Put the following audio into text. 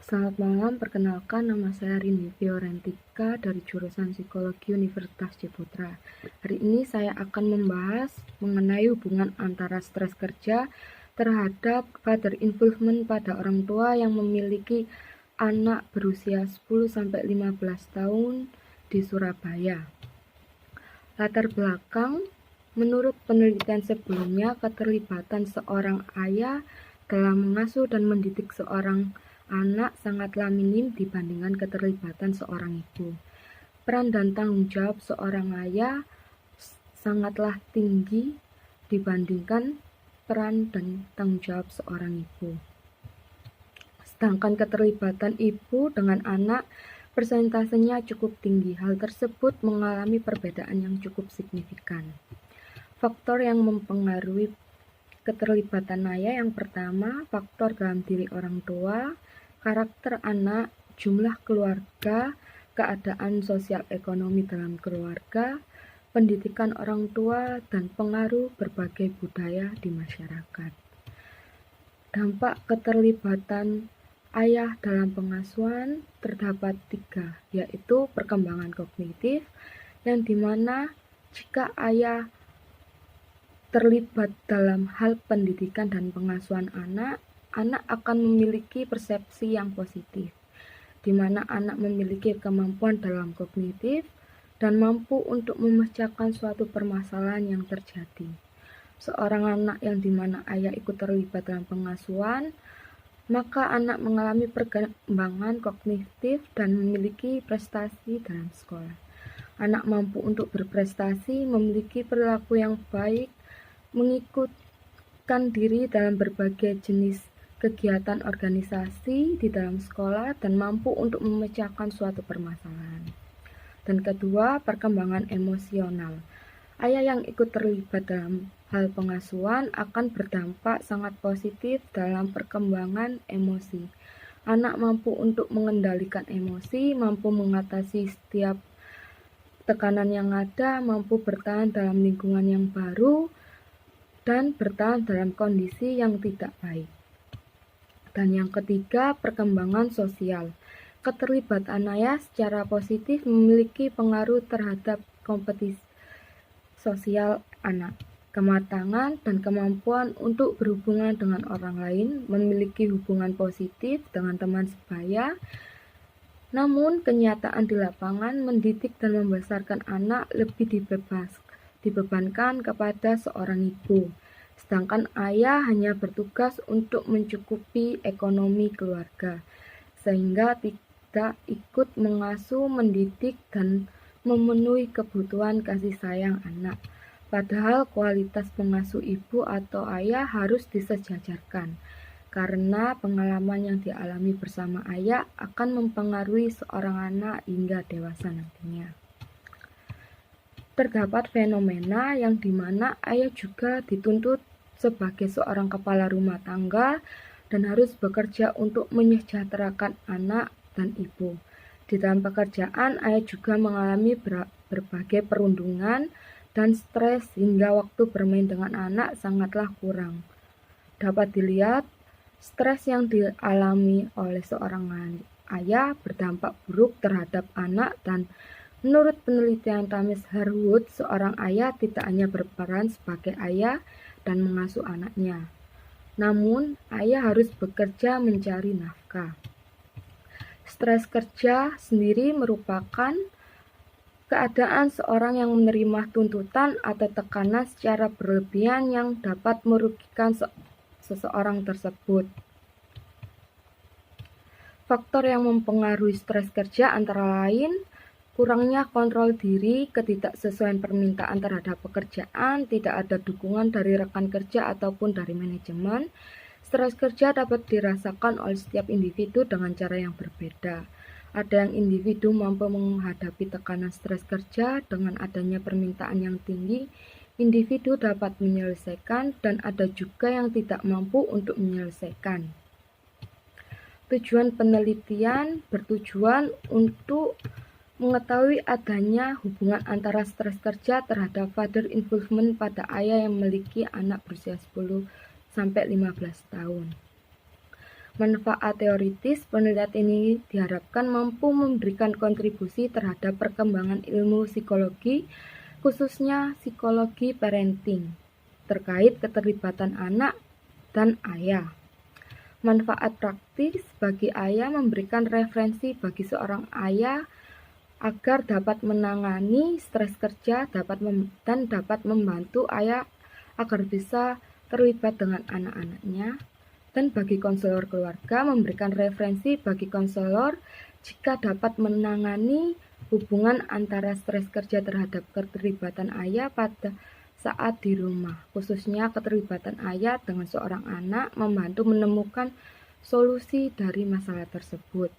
Selamat malam, perkenalkan nama saya Rini Fiorentika dari jurusan Psikologi Universitas Ciputra. Hari ini saya akan membahas mengenai hubungan antara stres kerja terhadap father involvement pada orang tua yang memiliki anak berusia 10-15 tahun di Surabaya. Latar belakang, menurut penelitian sebelumnya, keterlibatan seorang ayah dalam mengasuh dan mendidik seorang anak sangatlah minim dibandingkan keterlibatan seorang ibu. Peran dan tanggung jawab seorang ayah sangatlah tinggi dibandingkan peran dan tanggung jawab seorang ibu. Sedangkan keterlibatan ibu dengan anak persentasenya cukup tinggi. Hal tersebut mengalami perbedaan yang cukup signifikan. Faktor yang mempengaruhi keterlibatan ayah yang pertama, faktor dalam diri orang tua, karakter anak, jumlah keluarga, keadaan sosial ekonomi dalam keluarga, pendidikan orang tua, dan pengaruh berbagai budaya di masyarakat. Dampak keterlibatan ayah dalam pengasuhan terdapat 3, yaitu perkembangan kognitif, yang dimana jika ayah terlibat dalam hal pendidikan dan pengasuhan anak akan memiliki persepsi yang positif, di mana anak memiliki kemampuan dalam kognitif dan mampu untuk memecahkan suatu permasalahan yang terjadi. Seorang anak yang dimana ayah ikut terlibat dalam pengasuhan, maka anak mengalami perkembangan kognitif dan memiliki prestasi dalam sekolah. Anak mampu untuk berprestasi, memiliki perilaku yang baik, mengikutkan diri dalam berbagai jenis kegiatan organisasi di dalam sekolah, dan mampu untuk memecahkan suatu permasalahan. Dan kedua, perkembangan emosional. Ayah yang ikut terlibat dalam hal pengasuhan akan berdampak sangat positif dalam perkembangan emosi. Anak mampu untuk mengendalikan emosi, mampu mengatasi setiap tekanan yang ada, mampu bertahan dalam lingkungan yang baru, dan bertahan dalam kondisi yang tidak baik. Dan yang ketiga, perkembangan sosial. Keterlibatan ayah secara positif memiliki pengaruh terhadap kompetisi sosial anak, kematangan dan kemampuan untuk berhubungan dengan orang lain, memiliki hubungan positif dengan teman sebaya. Namun, kenyataan di lapangan mendidik dan membesarkan anak lebih dibebankan kepada seorang ibu, sedangkan ayah hanya bertugas untuk mencukupi ekonomi keluarga, sehingga tidak ikut mengasuh, mendidik, dan memenuhi kebutuhan kasih sayang anak. Padahal kualitas pengasuh ibu atau ayah harus disejajarkan, karena pengalaman yang dialami bersama ayah akan mempengaruhi seorang anak hingga dewasa nantinya. Terdapat fenomena yang dimana ayah juga dituntut sebagai seorang kepala rumah tangga dan harus bekerja untuk menyejahterakan anak dan ibu. Di dalam pekerjaan, ayah juga mengalami berbagai perundungan dan stres hingga waktu bermain dengan anak sangatlah kurang. Dapat dilihat, stres yang dialami oleh seorang ayah berdampak buruk terhadap anak, dan menurut penelitian Thomas Harwood, seorang ayah tidak hanya berperan sebagai ayah dan mengasuh anaknya, namun ayah harus bekerja mencari nafkah. Stres kerja sendiri merupakan keadaan seorang yang menerima tuntutan atau tekanan secara berlebihan yang dapat merugikan seseorang tersebut. Faktor yang mempengaruhi stres kerja antara lain kurangnya kontrol diri, ketidaksesuaian permintaan terhadap pekerjaan, tidak ada dukungan dari rekan kerja ataupun dari manajemen. Stres kerja dapat dirasakan oleh setiap individu dengan cara yang berbeda. Ada yang individu mampu menghadapi tekanan stres kerja dengan adanya permintaan yang tinggi, individu dapat menyelesaikan, dan ada juga yang tidak mampu untuk menyelesaikan. Tujuan penelitian bertujuan untuk mengetahui adanya hubungan antara stres kerja terhadap father involvement pada ayah yang memiliki anak berusia 10-15 tahun. Manfaat teoritis, penelitian ini diharapkan mampu memberikan kontribusi terhadap perkembangan ilmu psikologi, khususnya psikologi parenting, terkait keterlibatan anak dan ayah. Manfaat praktis bagi ayah memberikan referensi bagi seorang ayah agar dapat menangani stres kerja dan dapat membantu ayah agar bisa terlibat dengan anak-anaknya. Dan bagi konselor keluarga memberikan referensi bagi konselor jika dapat menangani hubungan antara stres kerja terhadap keterlibatan ayah pada saat di rumah, khususnya keterlibatan ayah dengan seorang anak membantu menemukan solusi dari masalah tersebut.